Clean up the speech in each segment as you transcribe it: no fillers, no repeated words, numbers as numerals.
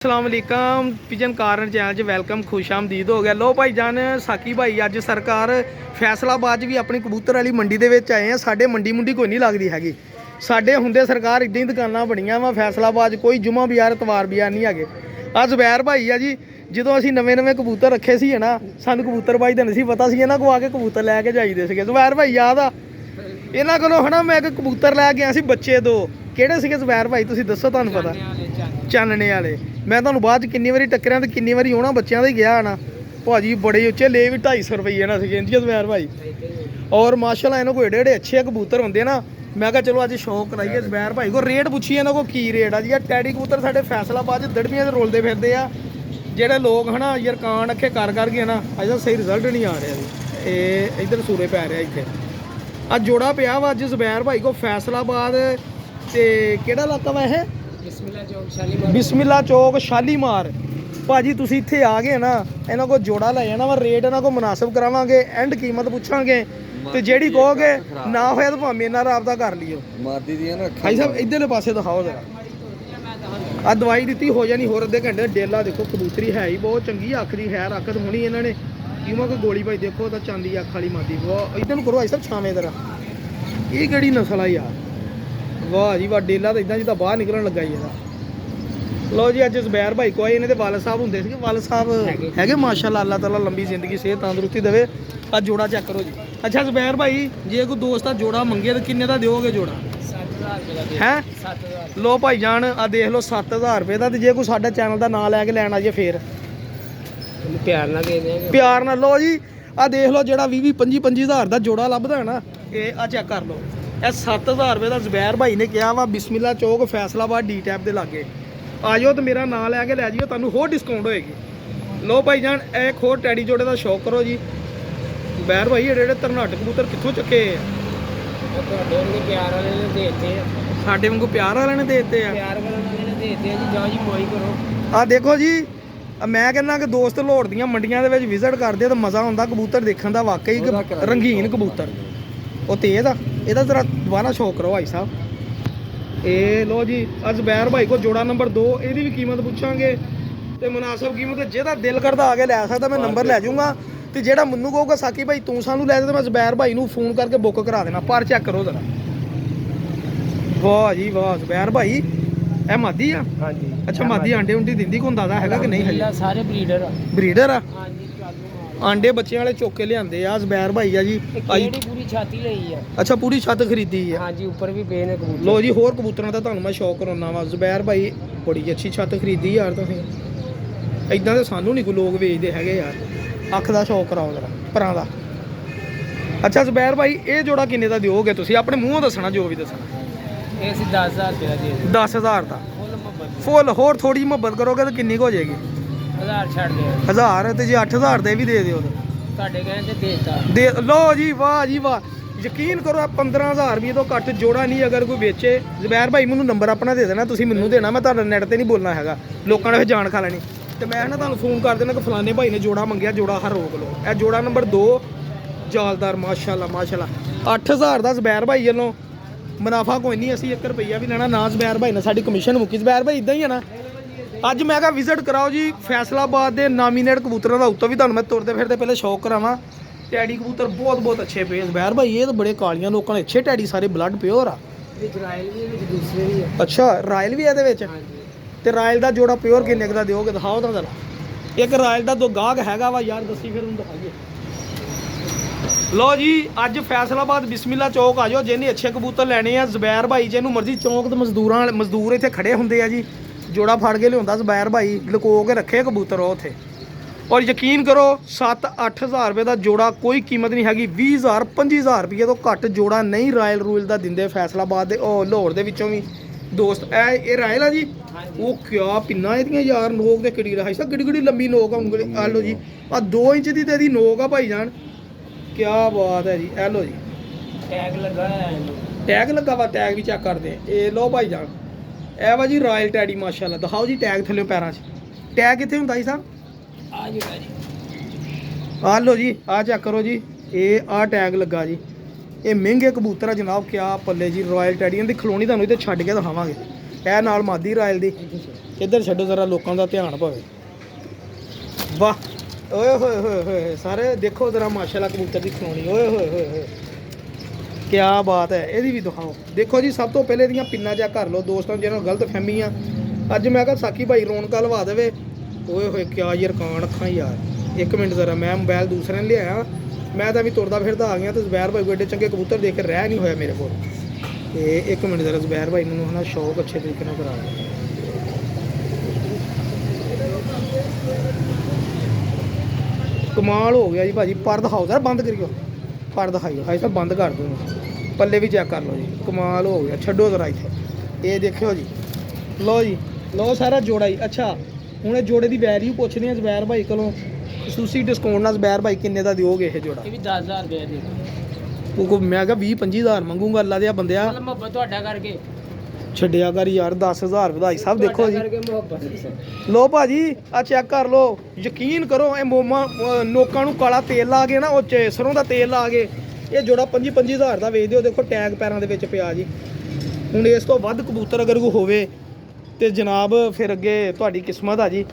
अस्सलाम वालेकुम पिजन कारण चैनल च वेलकम खुश आमदीद हो गया। लो भाई जान साकी भाई अज सरकार फैसलाबाद भी अपनी कबूतर वाली मंडी ਦੇ ਵਿੱਚ ਆਏ ਆ। ਸਾਡੇ ਮੰਡੀ ਮੁੰਡੀ ਕੋਈ ਨਹੀਂ ਲੱਗਦੀ ਹੈਗੀ। ਸਾਡੇ ਹੁੰਦੇ ਸਰਕਾਰ ਇਦਾਂ ਹੀ ਦੁਕਾਨਾਂ ਬਣੀਆਂ ਵਾ ਫੈਸਲਾਬਾਦ ਕੋਈ ਜੁਮਾ ਬਾਜ਼ਾਰ ਇਤਵਾਰ ਬਾਜ਼ਾਰ ਨਹੀਂ ਹੈਗੇ। ਆ ਜ਼ੁਬੈਰ ਭਾਈ ਆ ਜੀ, ਜਦੋਂ ਅਸੀਂ ਨਵੇਂ ਕਬੂਤਰ ਰੱਖੇ ਸੀ ਨਾ ਸਾਨੂੰ ਕਬੂਤਰਬਾਜ਼ੀ ਦਾ ਨਹੀਂ ਸੀ ਪਤਾ ਸੀ, ਇਹਨਾਂ ਕੋ ਆ ਕੇ ਕਬੂਤਰ ਲੈ ਕੇ ਜਾਈਦੇ ਸੀਗੇ। ਜ਼ੁਬੈਰ ਭਾਈ ਯਾਦ ਆ ਇਹਨਾਂ ਕੋਲੋਂ ਹਨਾ, ਮੈਂ ਇੱਕ ਕਬੂਤਰ ਲੈ ਗਿਆ ਸੀ ਬੱਚੇ ਦੋ। ਕਿਹੜੇ ਸੀਗੇ ਜ਼ੁਬੈਰ ਭਾਈ ਤੁਸੀਂ ਦੱਸੋ, ਤੁਹਾਨੂੰ ਪਤਾ? ਚਾਨਣੇ ਵਾਲੇ। ਮੈਂ ਤੁਹਾਨੂੰ ਬਾਅਦ ਚ ਕਿੰਨੀ ਵਾਰੀ ਟੱਕਰਿਆ ਤੇ ਕਿੰਨੀ ਵਾਰੀ ਉਹਨਾਂ ਬੱਚਿਆਂ ਦਾ ਹੀ ਗਿਆ ਨਾ ਭਾਜੀ, ਬੜੇ ਉੱਚੇ ਲੈ ਵੀ 250 ਰੁਪਏ ਨਾ ਸੀਗੇ ਇੰਜ ਜ਼ੁਬੈਰ ਭਾਈ। ਔਰ ਮਾਸ਼ਾਅੱਲਾ ਇਹਨਾਂ ਕੋਲ ਏਡੇ ਅੱਛੇ ਕਬੂਤਰ ਹੁੰਦੇ ਨਾ। ਮੈਂ ਕਿਹਾ ਚਲੋ ਅੱਜ ਸ਼ੌਕ ਕਰਾਈਏ ਜ਼ੁਬੈਰ ਭਾਈ ਕੋ। ਰੇਟ ਪੁੱਛੀਏ ਇਹਨਾਂ ਕੋ ਕੀ ਰੇਟ ਆ ਜੀ। ਆ ਟੈਡੀ ਕਬੂਤਰ ਸਾਡੇ ਫੈਸਲਾਬਾਦ 'ਚ ਦੜਮੀਆਂ 'ਚ ਰੋਲਦੇ ਫਿਰਦੇ ਆ। ਜਿਹੜੇ ਲੋਕ ਹਨਾ ਯਾਰ ਕਾਨ ਅੱਖੇ ਕਰ ਗਏ ਨਾ, ਅਜੇ ਸਹੀ ਰਿਜ਼ਲਟ ਨਹੀਂ ਆ ਰਿਹਾ ਜੀ। ਇਹ ਇੱਧਰ ਸੂਰੇ ਪੈ ਰਿਹਾ ਇੱਥੇ। ਆ ਜੋੜਾ ਪਿਆ ਵਾ ਅੱਜ ਜ਼ੁਬੈਰ ਭਾਈ ਕੋ ਫੈਸਲਾਬਾਦ ਤੇ ਕਿਹੜਾ ਇਲਾਕਾ ਵਾ ਇਹ? ਬਿਸਮਿल्ला चौक शालीमार। भाजी तुसी इत्थे आ गए ना, इन्हां को जोड़ा लै जाना वा। रेट इन्हां को मुनासिब करावांगे, एंड कीमत पुछांगे ते जेड़ी कहोगे ना होया तो भावें इन्हां राबता कर लियो। मारदी दी ना भाई साहब इधरले पासे दिखाओ जरा। आ दवाई दित्ती हो जानी होर अद्धे घंटे। डेला देखो कबूतरी है ही बहुत चंगी, अख दी खैर अखत होनी इन्हां ने कीमा कोई गोली भाई देखो तां चांदी अख वाली मादी। वाह इधर करो भाई साहब छावें जरा। ये केड़ी नस्ल आ यार, वाह जी वाह। डेला तो इदा जिदा बाहर निकलन लगा ही ਇਹਦਾ। ਲਓ ਜੀ ਅੱਜ ਜ਼ੁਬੈਰ ਭਾਈ ਕੋਈ ਇਹਨਾਂ ਦੇ ਵਾਲਦ ਸਾਹਿਬ ਹੁੰਦੇ ਸੀਗੇ, ਵਾਲਦ ਸਾਹਿਬ ਹੈਗੇ ਮਾਸ਼ਾਅੱਲਾ। ਅੱਲਾਹ ਤਾਲਾ ਲੰਬੀ ਜ਼ਿੰਦਗੀ ਸਿਹਤ ਤੰਦਰੁਸਤੀ ਦੇਵੇ। ਆ ਜੋੜਾ ਚੈੱਕ ਕਰੋ ਜੀ। ਅੱਛਾ ਜ਼ੁਬੈਰ ਭਾਈ ਜੇ ਕੋਈ ਦੋਸਤ ਆ ਜੋੜਾ ਮੰਗੇ ਤਾਂ ਕਿੰਨੇ ਦਾ ਦਿਓਗੇ ਜੋੜਾ? 7000 ਹੈ। 7000। ਲੋ ਭਾਈ ਜਾਨ ਆ ਦੇਖ ਲਓ 7000 ਰੁਪਏ ਦਾ। ਤੇ ਜੇ ਕੋਈ ਸਾਡਾ ਚੈਨਲ ਦਾ ਨਾਮ ਲੈ ਕੇ ਲੈਣ ਆ ਜੇ ਫੇਰ ਪਿਆਰ ਨਾਲ ਦੇ ਦੇਵਾਂਗੇ। ਪਿਆਰ ਨਾਲ। ਲਓ ਜੀ ਆ ਦੇਖ ਲਓ ਜਿਹੜਾ 20 25 ਹਜ਼ਾਰ ਦਾ ਜੋੜਾ ਲੱਭਦਾ ਨਾ, ਇਹ ਆ ਚੈੱਕ ਕਰ ਲਓ। ਇਹ 7000 ਰੁਪਏ ਦਾ ਜ਼ੁਬੈਰ ਭਾਈ ਨੇ ਕਿਹਾ ਵਾ। ਬਿਸਮਿल्ला ਚੌਕ ਫੈਸਲਾਬਾਦ ਡੀ ਟੈਪ ਦੇ ਲਾਗੇ ਆ ਜਾਓ ਤੇ ਮੇਰਾ ਨਾਂ ਲੈ ਕੇ ਲੈ ਜਿਓ, ਤੁਹਾਨੂੰ ਹੋਰ ਡਿਸਕਾਊਂਟ ਹੋਏਗੀ। ਲੋ ਭਾਈ ਜਾਨ ਇੱਕ ਹੋਰ ਟੈਡੀ ਜੋੜੇ ਦਾ ਸ਼ੌਕ ਕਰੋ ਜੀ। ਜ਼ੁਬੈਰ ਭਾਈ ਜਿਹੜੇ ਤਰਨਾਟ ਕਬੂਤਰ ਕਿੱਥੋਂ ਚੱਕੇ ਆ? ਪਿਆਰ ਵਾਲੇ ਨੇ ਦੇਤੇ ਆ। ਸਾਡੇ ਵਾਂਗੂ ਪਿਆਰ ਵਾਲਿਆਂ ਨੇ ਦੇਤੇ ਆ। ਪਿਆਰ ਵਾਲਿਆਂ ਨੇ ਦੇਤੇ ਆ ਜੀ। ਜਾਓ ਜੀ ਮੋਈ ਕਰੋ। ਆ ਦੇਖੋ ਜੀ ਮੈਂ ਕਹਿੰਦਾ ਕਿ ਦੋਸਤ ਲਾਹੌਰ ਦੀਆਂ ਮੰਡੀਆਂ ਦੇ ਵਿੱਚ ਵਿਜ਼ਿਟ ਕਰਦੇ ਤਾਂ ਮਜ਼ਾ ਆਉਂਦਾ ਕਬੂਤਰ ਦੇਖਣ ਦਾ। ਵਾਕਈ ਰੰਗੀਨ ਕਬੂਤਰ ਉਹ ਤੇਜ਼ ਆ। ਇਹਦਾ ਜ਼ਰਾ ਦੁਬਾਰਾ ਸ਼ੌਕ ਕਰੋ ਭਾਈ ਸਾਹਿਬ। ਇਹ ਲੋ ਜੀ ਅੱਜ ਜ਼ੁਬੈਰ ਭਾਈ ਕੋ ਜੋੜਾ ਨੰਬਰ 2। ਇਹਦੀ ਵੀ ਕੀਮਤ ਪੁੱਛਾਂਗੇ ਤੇ ਮੁਨਾਸਬ ਕੀਮਤ। ਜਿਹਦਾ ਦਿਲ ਕਰਦਾ ਆ ਕੇ ਲੈ ਸਕਦਾ, ਮੈਂ ਨੰਬਰ ਲੈ ਜਾਊਂਗਾ। ਤੇ ਜਿਹੜਾ ਮੈਨੂੰ ਕਹੂਗਾ ਸਾਕੀ ਭਾਈ ਤੂੰ ਸਾਨੂੰ ਲੈ ਦੇ, ਤਾਂ ਮੈਂ ਜ਼ੁਬੈਰ ਭਾਈ ਨੂੰ ਫੋਨ ਕਰਕੇ ਬੁੱਕ ਕਰਾ ਦੇਣਾ। ਪਰ ਚੈੱਕ ਕਰੋ ਜ਼ਰਾ। ਵਾਹ ਜੀ ਵਾਹ ਜ਼ੁਬੈਰ ਭਾਈ ਇਹ ਮਾਦੀ ਆ? ਹਾਂਜੀ। ਅੱਛਾ ਮਾਦੀ ਆਂਡੇ ਉਂਡੀ ਦਿੰਦੀ ਹੁੰਦਾ ਦਾ ਹੈਗਾ ਕਿ ਨਹੀਂ? ਹੈ ਸਾਰੇ ਬਰੀਡਰ ਆ। ਬਰੀਡਰ ਆ? ਹਾਂਜੀ। ਆਂਡੇ ਬੱਚਿਆਂ ਵਾਲੇ ਚੋਕੇ ਲਿਆਂਦੇ ਆ। ਜ਼ੁਬੈਰ ਭਾਈ ਆ ਜੀ ਜਿਹੜੀ ਪੂਰੀ ਛਾਤੀ ਲਈ ਆ। ਅੱਛਾ ਪੂਰੀ ਛੱਤ ਖਰੀਦੀ ਆ? ਹਾਂਜੀ ਉੱਪਰ ਵੀ ਪਏ ਨੇ ਕਬੂਤਰ। ਲੋ ਜੀ ਹੋਰ ਕਬੂਤਰਾਂ ਦਾ ਤੁਹਾਨੂੰ ਮੈਂ ਸ਼ੌਕ ਕਰਾਉਣਾ ਵਾ। ਜ਼ੁਬੈਰ ਭਾਈ ਬੜੀ ਅੱਛੀ ਛੱਤ ਖਰੀਦੀ ਯਾਰ। ਤੁਸੀਂ ਇਦਾਂ ਦੇ ਸਾਨੂੰ ਨਹੀਂ ਕੋਈ ਲੋਕ ਵੇਚਦੇ ਹੈਗੇ ਯਾਰ। ਅੱਖ ਦਾ ਸ਼ੌਕ ਕਰਾਓ ਜਰਾ ਭਰਾਂ ਦਾ। ਅੱਛਾ ਜ਼ੁਬੈਰ ਭਾਈ ਇਹ ਜੋੜਾ ਕਿੰਨੇ ਦਾ ਦਿਓਗੇ ਤੁਸੀਂ? ਆਪਣੇ ਮੂੰਹੋਂ ਦੱਸਣਾ ਜੋ ਵੀ ਦੱਸਣਾ। ਇਹ ਅਸੀਂ 10000 ਰੁਪਏ ਦਾ ਦੇ 10000 ਦਾ ਫੁੱਲ। ਹੋਰ ਥੋੜੀ ਮੁਹੱਬਤ ਕਰੋਗੇ ਤਾਂ ਕਿੰਨੀ ਕੁ ਹੋ ਜਾਏਗੀ? 1000 ਛੱਡ ਦਿਓ। 1000 ਤੇ ਜੇ 8000 ਦੇ ਵੀ ਦੇ ਦਿਓ ਤੁਹਾਡੇ ਕਹਿੰਦੇ ਦੇਤਾ ਦੇ। ਲਓ ਜੀ ਵਾਹ ਜੀ ਵਾਹ। ਯਕੀਨ ਕਰੋ 15000 ਰੁਪਏ ਤੋਂ ਘੱਟ ਜੋੜਾ ਨਹੀਂ ਅਗਰ ਕੋਈ ਵੇਚੇ। ਜ਼ੁਬੈਰ ਭਾਈ ਮੈਨੂੰ ਨੰਬਰ ਆਪਣਾ ਦੇ ਦੇਣਾ, ਤੁਸੀਂ ਮੈਨੂੰ ਦੇਣਾ। ਮੈਂ ਤੁਹਾਡਾ ਨੈਟ ਤੇ ਨਹੀਂ ਬੋਲਣਾ ਹੈਗਾ, ਲੋਕਾਂ ਨੇ ਫਿਰ ਜਾਣ ਖਾ ਲੈਣੀ। ਤੇ ਮੈਂ ਨਾ ਤੁਹਾਨੂੰ ਫੋਨ ਕਰ ਦੇਣਾ ਕਿ ਫਲਾਣੇ ਭਾਈ ਨੇ ਜੋੜਾ ਮੰਗਿਆ, ਜੋੜਾ ਹਰ ਰੋਕ ਲਓ। ਇਹ ਜੋੜਾ ਨੰਬਰ 2 ਜਾਲਦਾਰ ਮਾਸ਼ਾਅੱਲਾ ਮਾਸ਼ਾਅੱਲਾ। 8000 ਦਾ ਜ਼ੁਬੈਰ ਭਾਈ ਵੱਲੋਂ ਮੁਨਾਫਾ ਕੋਈ ਨਹੀਂ। ਅਸੀਂ 1 ਰੁਪਈਆ ਵੀ ਲੈਣਾ ਨਾ। ਜ਼ੁਬੈਰ ਭਾਈ ਨਾਲ ਸਾਡੀ ਕਮਿਸ਼ਨ ਮੁੱਕੀ। ਜ਼ੁਬੈਰ ਭਾਈ ਇਦਾਂ ਹੀ ਆ ਨਾ। ਅੱਜ ਮੈਂ ਕਿਹਾ ਵਿਜ਼ਿਟ ਕਰਾਓ ਜੀ ਫੈਸਲਾਬਾਦ ਦੇ ਨਾਮੀਨੇਟ ਕਬੂਤਰਾਂ ਦਾ। ਉੱਤੋਂ ਵੀ ਤੁਹਾਨੂੰ ਮੈਂ ਤੁਰਦੇ ਫਿਰਦੇ ਪਹਿਲੇ ਸ਼ੌਕ ਕਰਾਵਾਂ। ਟੈਡੀ ਕਬੂਤਰ ਬਹੁਤ ਅੱਛੇ ਪਏ ਜ਼ੁਬੈਰ ਭਾਈ। ਇਹ ਤਾਂ ਬੜੇ ਕਾਲੀਆਂ ਲੋਕਾਂ ਨੇ ਅੱਛੇ ਟੈਡੀ, ਸਾਰੇ ਬਲੱਡ ਪਿਓਰ ਆ। ਵਿੱਚ ਰਾਇਲ ਵੀ ਵਿੱਚ ਦੂਸਰੇ ਵੀ ਆ। ਅੱਛਾ ਰਾਇਲ ਵੀ ਇਹਦੇ ਵਿੱਚ? ਤੇ ਰਾਇਲ ਦਾ ਜੋੜਾ ਪਿਓਰ ਕਿੰਨੇ ਦਾ ਦਿਓਗੇ? ਦਿਖਾਓ ਤਾਂ ਜ਼ਰਾ। ਇੱਕ ਰਾਇਲ ਦਾ 2 ਗਾਹਕ ਹੈਗਾ ਵਾ ਯਾਰ, ਦੱਸੀ ਫਿਰ ਉਹਨੂੰ ਦਿਖਾਈਏ। ਲੋ ਜੀ ਅੱਜ ਫੈਸਲਾਬਾਦ ਬਿਸਮਿल्ला ਚੌਕ ਆ ਜਾਓ ਜਿਹਨੇ ਅੱਛੇ ਕਬੂਤਰ ਲੈਣੇ ਆ। ਜ਼ੁਬੈਰ ਭਾਈ ਜਿਹਨੂੰ ਮਰਜ਼ੀ ਚੌਕ ਤੇ ਮਜ਼ਦੂਰ ਇੱਥੇ ਖੜੇ ਹੁੰਦੇ ਆ ਜੀ। ਜੋੜਾ ਫੜ ਕੇ ਲਿਆਉਂਦਾ ਜ਼ੁਬੈਰ ਭਾਈ, ਲੁਕੋ ਕੇ ਰੱਖੇ ਕਬੂਤਰ ਉਹ ਉੱਥੇ। ਔਰ ਯਕੀਨ ਕਰੋ 7-8 ਹਜ਼ਾਰ ਰੁਪਏ ਦਾ ਜੋੜਾ ਕੋਈ ਕੀਮਤ ਨਹੀਂ ਹੈਗੀ। 20000 25000 ਰੁਪਏ ਤੋਂ ਘੱਟ ਜੋੜਾ ਨਹੀਂ ਰਾਇਲ ਰੂਲ ਦਾ ਦਿੰਦੇ ਫੈਸਲਾਬਾਦ ਦੇ। ਉਹ ਲਾਹੌਰ ਦੇ ਵਿੱਚੋਂ ਵੀ ਦੋਸਤ ਇਹ ਰਾਇਲ ਆ ਜੀ। ਉਹ ਕਿਆ ਪਿੰਨਾ ਇਹਦੀਆਂ ਯਾਰ। ਨੋਕ ਤੇ ਕਿਹੜੀ ਰਹਾਈ ਸਾ ਕਿਹੜੀ ਲੰਬੀ ਨੋਕ ਆ ਉਂਗਲੀ। ਆ ਲਓ ਜੀ ਆ 2 ਇੰਚ ਦੀ ਤੇ ਇਹਦੀ ਨੋਕ ਆ ਭਾਈ ਜਾਨ। ਕਿਆ ਬਾਤ ਹੈ ਜੀ। ਇਹ ਲਓ ਜੀ ਟੈਗ ਲੱਗਾ ਹੈ। ਟੈਗ ਲੱਗਾ ਵਾ, ਟੈਗ ਵੀ ਚੈੱਕ ਕਰਦੇ। ਇਹ ਲਓ ਭਾਈ ਜਾਨ ਇਹ ਵਾ ਜੀ ਰਾਇਲ ਟੈਡੀ ਮਾਸ਼ਾਅੱਲਾ। ਦਿਖਾਓ ਜੀ ਟੈਗ ਥੱਲੇ ਪੈਰਾਂ 'ਚ। ਟੈਗ ਕਿੱਥੇ ਹੁੰਦਾ ਜੀ ਸਾਹਿਬ? ਆ ਜੀ ਆ ਲਓ ਜੀ ਆ ਚੈੱਕ ਕਰੋ ਜੀ। ਇਹ ਆ ਟੈਗ ਲੱਗਾ ਜੀ। ਇਹ ਮਹਿੰਗੇ ਕਬੂਤਰ ਆ ਜਨਾਬ। ਕਿਆ ਪੱਲੇ ਜੀ ਰਾਇਲ ਟੈਡੀ। ਇਹਦੀ ਖਲੋਣੀ ਤੁਹਾਨੂੰ ਇੱਥੇ ਛੱਡ ਕੇ ਦਿਖਾਵਾਂਗੇ। ਇਹ ਨਾਲ ਮਾਦੀ ਰਾਇਲ ਦੀ ਇੱਧਰ ਛੱਡੋ ਜ਼ਰਾ ਲੋਕਾਂ ਦਾ ਧਿਆਨ ਪਵੇ। ਵਾਹ ਓਏ ਹੋਏ ਹੋਏ ਹੋਏ ਸਾਰੇ ਦੇਖੋ ਜ਼ਰਾ ਮਾਸ਼ਾਅੱਲਾ ਕਬੂਤਰ ਦੀ ਖਲੋਣੀ ਓਏ ਹੋਏ ਹੋਏ ਹੋਏ ਕਿਆ ਬਾਤ ਹੈ। ਇਹਦੀ ਵੀ ਦਿਖਾਓ। ਦੇਖੋ ਜੀ ਸਭ ਤੋਂ ਪਹਿਲੇ ਇਹਦੀਆਂ ਪਿੰਨਾਂ ਚੈੱਕ ਕਰ ਲਓ ਦੋਸਤਾਂ, ਜਿਹਨਾਂ ਨੂੰ ਗਲਤ ਫਹਿਮੀਆਂ। ਅੱਜ ਮੈਂ ਕਿਹਾ ਸਾਕੀ ਭਾਈ ਰੌਣਕਾਂ ਲਵਾ ਦੇਵੇ। ਓਏ ਹੋਏ ਕਿਆ ਯਰਕਾਨ ਅੱਖਾਂ ਯਾਰ। ਇੱਕ ਮਿੰਟ ਜ਼ਰਾ ਮੈਂ ਮੋਬਾਈਲ ਦੂਸਰੇ ਨੇ ਲਿਆਇਆ, ਮੈਂ ਤਾਂ ਵੀ ਤੁਰਦਾ ਫਿਰਦਾ ਆ ਗਿਆ ਤੇ ਜ਼ਬੈਰ ਭਾਈ ਕੋਈ ਏਡੇ ਚੰਗੇ ਕਬੂਤਰ ਦੇਖ ਕੇ ਰਹਿ ਨਹੀਂ ਹੋਇਆ ਮੇਰੇ ਕੋਲ। ਤੇ ਇੱਕ ਮਿੰਟ ਜ਼ਰਾ ਜ਼ਬੈਰ ਭਾਈ ਨੂੰ ਹਨਾ ਸ਼ੌਕ ਅੱਛੇ ਤਰੀਕੇ ਨਾਲ ਕਰਾ ਦਿਓ। ਕਮਾਲ ਹੋ ਗਿਆ ਜੀ ਭਾਜੀ। ਪਰ ਦਿਖਾਓ ਜ਼ਰਾ, ਬੰਦ ਕਰਿਓ, ਪਰ ਦਿਖਾਈਓ। ਹਾਈ ਸਾਹਿਬ ਬੰਦ ਕਰ ਦਿਓ, ਪੱਲੇ ਵੀ ਚੈੱਕ ਕਰ ਲਓ ਜੀ। ਕਮਾਲ ਹੋ ਗਿਆ। ਛੱਡੋ ਜ਼ਰਾ ਇੱਥੇ ਇਹ ਦੇਖਿਓ ਜੀ। ਲਓ ਜੀ ਲਓ ਸਾਰਾ ਜੋੜਾ ਹੀ। ਅੱਛਾ ਹੁਣ ਇਹ ਜੋੜੇ ਦੀ ਵੈਲਿਊ ਪੁੱਛਦੇ ਹਾਂ ਜ਼ਬੈਰ ਭਾਈ ਕੋਲੋਂ। ਖਸੂਸੀ ਡਿਸਕਾਊਂਟ ਨਾਲ ਜ਼ਬੈਰ ਭਾਈ ਕਿੰਨੇ ਦਾ ਦਿਓਗੇ ਇਹ ਜੋੜਾ? ਇਹ ਵੀ 10000 ਰੁਪਏ ਦੇ। ਉਹ ਮੈਂ ਕਿਹਾ 20-25 ਹਜ਼ਾਰ ਮੰਗੂਗਾ ਅੱਲਾ ਦੇ ਬੰਦਿਆ। ਮਤਲਬ ਮੁਹੱਬਤ ਤੁਹਾਡਾ ਕਰਕੇ ਛੱਡਿਆ ਕਰ ਯਾਰ। 10,000 ਵਧਾਈ ਸਾਹਿਬ ਦੇਖੋ ਜੀ। ਕਰਕੇ ਮੁਹੱਬਤ। ਲੋ ਭਾਜੀ ਆ ਚੈੱਕ ਕਰ ਲੋ, ਯਕੀਨ ਕਰੋ ਇਹ ਮੋਮਾ ਨੋਕਾਂ ਨੂੰ ਕਾਲਾ ਤੇਲ ਲਾ ਕੇ ਨਾ ਉਹ 'ਚ ਸਰੋਂ ਦਾ ਤੇਲ ਲਾ ਕੇ ਇਹ ਜੋੜਾ 25 ਹਜ਼ਾਰ ਦਾ ਵੇਚਦੇ ਹੋ। ਦੇਖੋ ਟੈਗ ਪੈਰਾਂ ਦੇ ਵਿੱਚ ਪਿਆ ਜੀ। ਹੁਣ ਇਸ ਤੋਂ ਵੱਧ ਕਬੂਤਰ ਅਗਰ ਕੋਈ ਹੋਵੇ ਤੇ ਜਨਾਬ ਫਿਰ ਅੱਗੇ ਤੁਹਾਡੀ ਕਿਸਮਤ ਆ ਜੀ।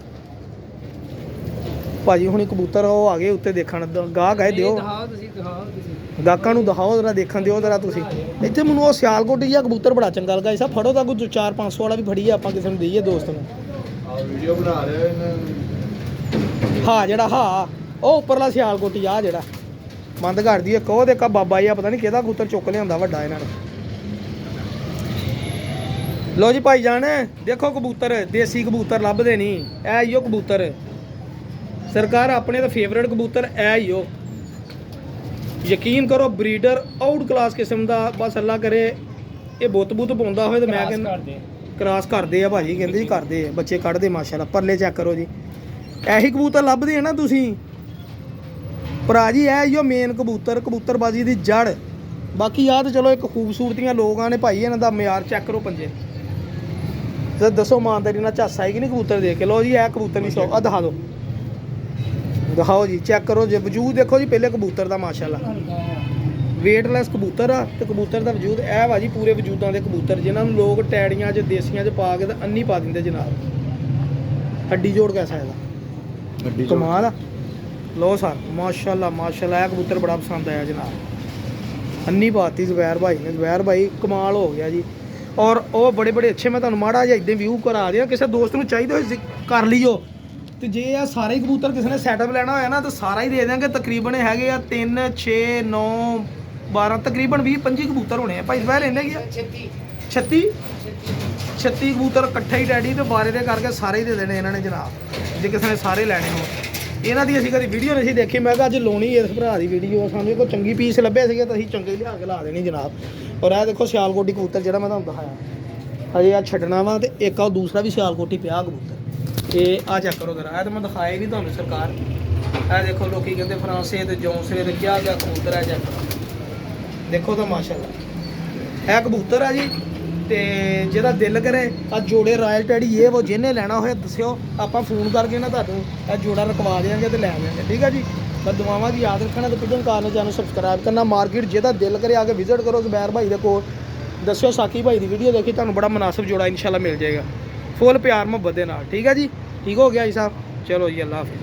ਭਾਜੀ ਹੁਣੀ ਕਬੂਤਰ ਉਹ ਆ ਗਏ ਉੱਤੇ ਦੇਖਣ, ਗਾਹਕ ਆਏ ਦਿਓ ਦਿਖਾਓ ਤੁਸੀਂ ਗਾਹਕਾਂ ਨੂੰ ਦਿਖਾਓ ਜ਼ਰਾ, ਦੇਖਣ ਦਿਓ ਜ਼ਰਾ ਤੁਸੀਂ। ਇੱਥੇ ਮੈਨੂੰ ਉਹ ਸਿਆਲਕੋਟੀ ਜਿਹਾ ਕਬੂਤਰ ਬੜਾ ਚੰਗਾ ਲੱਗਾ। ਸਾਹਿਬ ਫੜੋ ਤਾਂ ਕੋਈ 400-500 ਵਾਲਾ ਵੀ ਫੜੀਏ ਆਪਾਂ, ਕਿਸੇ ਨੂੰ ਦੇਈਏ ਦੋਸਤ ਨੂੰ। ਆ ਵੀਡੀਓ ਬਣਾ ਰਹੇ ਹਾਂ ਜਿਹੜਾ ਹਾਂ ਉਹ ਉੱਪਰਲਾ ਸਿਆਲਕੋਟੀ ਆ ਜਿਹੜਾ ਬੰਦ ਕਰ ਦਈਏ। ਕਹੋ ਦੇ ਕਾ ਬਾਬਾ ਜੀ ਆ ਪਤਾ ਨਹੀਂ ਕਿਹਦਾ ਕਬੂਤਰ ਚੁੱਕ ਲਿਆਂਦਾ ਵੱਡਾ ਇਹਨਾਂ ਨੇ। ਲੋ ਜੀ ਭਾਈ ਜਾਨ ਦੇਖੋ ਕਬੂਤਰ, ਦੇਸੀ ਕਬੂਤਰ ਲੱਭਦੇ ਨਹੀਂ। ਇਹ ਹੀ ਉਹ ਕਬੂਤਰ ਸਰਕਾਰ ਆਪਣੇ ਦਾ ਫੇਵਰੇਟ ਕਬੂਤਰ ਇਹ ਹੀ ਉਹ। ਯਕੀਨ ਕਰੋ ਬਰੀਡਰ ਆਊਟ ਕਲਾਸ ਕਿਸਮ ਦਾ। ਬਸ ਅੱਲਾ ਕਰੇ ਇਹ ਬੁੱਤ ਪਾਉਂਦਾ ਹੋਵੇ ਤੇ ਮੈਂ ਕਹਿੰਦਾ ਕ੍ਰਾਸ ਕਰਦੇ ਆ ਭਾਜੀ, ਕਹਿੰਦੇ ਜੀ ਕਰਦੇ ਆ ਬੱਚੇ ਕੱਢਦੇ ਮਾਸ਼ਾਅੱਲਾ। ਪਰਲੇ ਚੈੱਕ ਕਰੋ ਜੀ, ਇਹੀ ਕਬੂਤਰ ਲੱਭਦੇ ਆ ਨਾ ਤੁਸੀਂ ਭਰਾ ਜੀ। ਇਹ ਹੀ ਉਹ ਮੇਨ ਕਬੂਤਰ, ਕਬੂਤਰਬਾਜੀ ਦੀ ਜੜ। ਬਾਕੀ ਆਹ ਤਾਂ ਚਲੋ ਇੱਕ ਖੂਬਸੂਰਤੀਆਂ ਲੋਕਾਂ ਨੇ ਭਾਈ, ਇਹਨਾਂ ਦਾ ਮਿਆਰ ਚੈੱਕ ਕਰੋ ਪੰਜੇ। ਤੇ ਦੱਸੋ ਇਮਾਨਦਾਰੀ ਨਾਲ ਝਾਸਾ ਹੈ ਕਿ ਨਹੀਂ ਕਬੂਤਰ ਦੇਖ ਕੇ? ਲਓ ਜੀ ਇਹ ਕਬੂਤਰ ਨਹੀਂ ਸੌ ਆ ਦਿਖਾ ਦਿਓ, ਦਿਖਾਓ ਜੀ ਚੈੱਕ ਕਰੋ ਜੀ ਵਜੂਦ ਦੇਖੋ ਜੀ ਪਹਿਲੇ ਕਬੂਤਰ ਦਾ ਮਾਸ਼ਾਅੱਲਾ। ਵੇਟਲੈਸ ਕਬੂਤਰ ਆ ਤੇ ਕਬੂਤਰ ਦਾ ਵਜੂਦ ਇਹ ਵਾ ਜੀ। ਪੂਰੇ ਵਜੂਦਾਂ ਦੇ ਕਬੂਤਰ ਜਿਨ੍ਹਾਂ ਨੂੰ ਲੋਕ ਟੈੜੀਆਂ 'ਚ ਦੇਸੀਆਂ 'ਚ ਪਾ ਕੇ ਤੇ ਅੰਨੀ ਪਾ ਦਿੰਦੇ ਜਨਾਬ। ਹੱਡੀ ਜੋੜ ਕੈਸਾ ਇਹਦਾ? ਕਮਾਲ ਆ। ਲਓ ਸਰ ਮਾਸ਼ਾਅੱਲਾ ਮਾਸ਼ਾਅੱਲਾ ਇਹ ਕਬੂਤਰ ਬੜਾ ਪਸੰਦ ਆਇਆ ਜਨਾਬ। ਅੰਨੀ ਪਾਤੀ ਜ਼ਬੈਰ ਭਾਈ ਨੇ। ਜ਼ਬੈਰ ਭਾਈ ਕਮਾਲ ਹੋ ਗਿਆ ਜੀ। ਔਰ ਉਹ ਬੜੇ ਬੜੇ ਅੱਛੇ, ਮੈਂ ਤੁਹਾਨੂੰ ਮਾੜਾ ਜਿਹਾ ਇੱਦਾਂ ਵਿਊ ਕਰਾ ਦਿਆਂ। ਕਿਸੇ ਦੋਸਤ ਨੂੰ ਚਾਹੀਦਾ ਹੋਏ ਕਰ ਲਿਓ। ਤੇ ਜੇ ਆ ਸਾਰੇ ਹੀ ਕਬੂਤਰ ਕਿਸੇ ਨੇ ਸੈਟਅਪ ਲੈਣਾ ਹੋਇਆ ਨਾ ਤਾਂ ਸਾਰਾ ਹੀ ਦੇ ਦਿਆਂਗੇ। ਤਕਰੀਬਨ ਹੈਗੇ ਆ 3 6 9 12 ਤਕਰੀਬਨ 20-25 ਕਬੂਤਰ ਹੋਣੇ ਆ ਭਾਈ ਜ਼ਬੈਰ। ਇੰਨੇ ਕੀ 36 ਕਬੂਤਰ ਇਕੱਠੇ ਹੀ ਡੈਡੀ ਤੇ ਬਾਰੇ ਦੇ ਕਰਕੇ ਸਾਰੇ ਹੀ ਦੇ ਦੇਣੇ ਇਹਨਾਂ ਨੇ ਜਨਾਬ, ਜੇ ਕਿਸੇ ਨੇ ਸਾਰੇ ਲੈਣੇ ਹੋਣ। ਇਹਨਾਂ ਦੀ ਅਸੀਂ ਕਦੀ ਵੀਡੀਓ ਨਹੀਂ ਸੀ ਦੇਖੀ। ਮੈਂ ਕਿਹਾ ਅੱਜ ਲਾਉਣੀ ਇਸ ਭਰਾ ਦੀ ਵੀਡੀਓ। ਸਾਨੂੰ ਕੋਈ ਚੰਗੀ ਪੀਸ ਲੱਭੇ ਸੀਗੇ ਤਾਂ ਅਸੀਂ ਚੰਗੇ ਲਿਆ ਕੇ ਲਾ ਦੇਣੀ ਜਨਾਬ। ਔਰ ਇਹ ਦੇਖੋ ਸਿਆਲਕੋਟੀ ਕਬੂਤਰ ਜਿਹੜਾ ਮੈਂ ਤੁਹਾਨੂੰ ਦਿਖਾਇਆ ਹਜੇ ਆ ਛੱਡਣਾ ਵਾ। ਤੇ ਇੱਕ ਆ ਦੂਸਰਾ ਵੀ ਸਿਆਲਕੋਟੀ ਪਿਆ ਕਬੂਤਰ। ਇਹ ਆ ਚੈੱਕ ਕਰੋ ਜ਼ਰਾ, ਇਹ ਤਾਂ ਮੈਂ ਦਿਖਾਇਆ ਹੀ ਨਹੀਂ ਤੁਹਾਨੂੰ ਸਰਕਾਰ। ਇਹ ਦੇਖੋ ਲੋਕੀ ਕਹਿੰਦੇ ਫਰਾਂਸੇ ਤੇ ਜੌਂਸਰੇ ਤੇ ਕਿਆ ਕਬੂਤਰ ਹੈ। ਚੈੱਕ ਦੇਖੋ ਤਾਂ ਮਾਸ਼ਾਅੱਲਾ ਇਹ ਕਬੂਤਰ ਆ ਜੀ। ਤੇ ਜਿਹਦਾ ਦਿਲ ਕਰੇ ਆ ਜੋੜੇ ਰਾਇਲ ਟੈਡੀ ਇਹ ਉਹ ਜਿਹਨੇ ਲੈਣਾ ਹੋਇਆ ਦੱਸਿਓ, ਆਪਾਂ ਫੋਨ ਕਰਕੇ ਨਾ ਤੁਹਾਨੂੰ ਇਹ ਜੋੜਾ ਰਖਵਾ ਦੇਵਾਂਗੇ ਤੇ ਲੈ ਆਵਾਂਗੇ। ਠੀਕ ਆ ਜੀ। ਮੈਂ ਦੁਆਵਾਂ ਦੀ ਯਾਦ ਰੱਖਣਾ ਤੇ ਪਿਜਨ ਕਾਰ ਨੂੰ ਚੈਨਲ ਸਬਸਕ੍ਰਾਈਬ ਕਰਨਾ। ਮਾਰਕੀਟ ਜਿਹਦਾ ਦਿਲ ਕਰੇ ਆ ਕੇ ਵਿਜ਼ਿਟ ਕਰੋ ਜ਼ਬੈਰ ਭਾਈ ਦੇ ਕੋਲ। ਦੱਸਿਓ ਸਾਕੀ ਭਾਈ ਦੀ ਵੀਡੀਓ ਦੇਖੀ, ਤੁਹਾਨੂੰ ਬੜਾ ਮੁਨਾਸਿਬ ਜੋੜਾ ਇਨਸ਼ਾਅੱਲਾ ਮਿਲ ਜਾਏਗਾ ਫੁੱਲ ਪਿਆਰ ਮੁਹੱਬਤ ਦੇ ਨਾਲ। ਠੀਕ ਹੈ ਜੀ। ਠੀਕ ਹੋ ਗਿਆ ਜੀ ਸਾਹਿਬ। ਚਲੋ ਜੀ ਅੱਲਾ ਹਾਫਿਜ਼।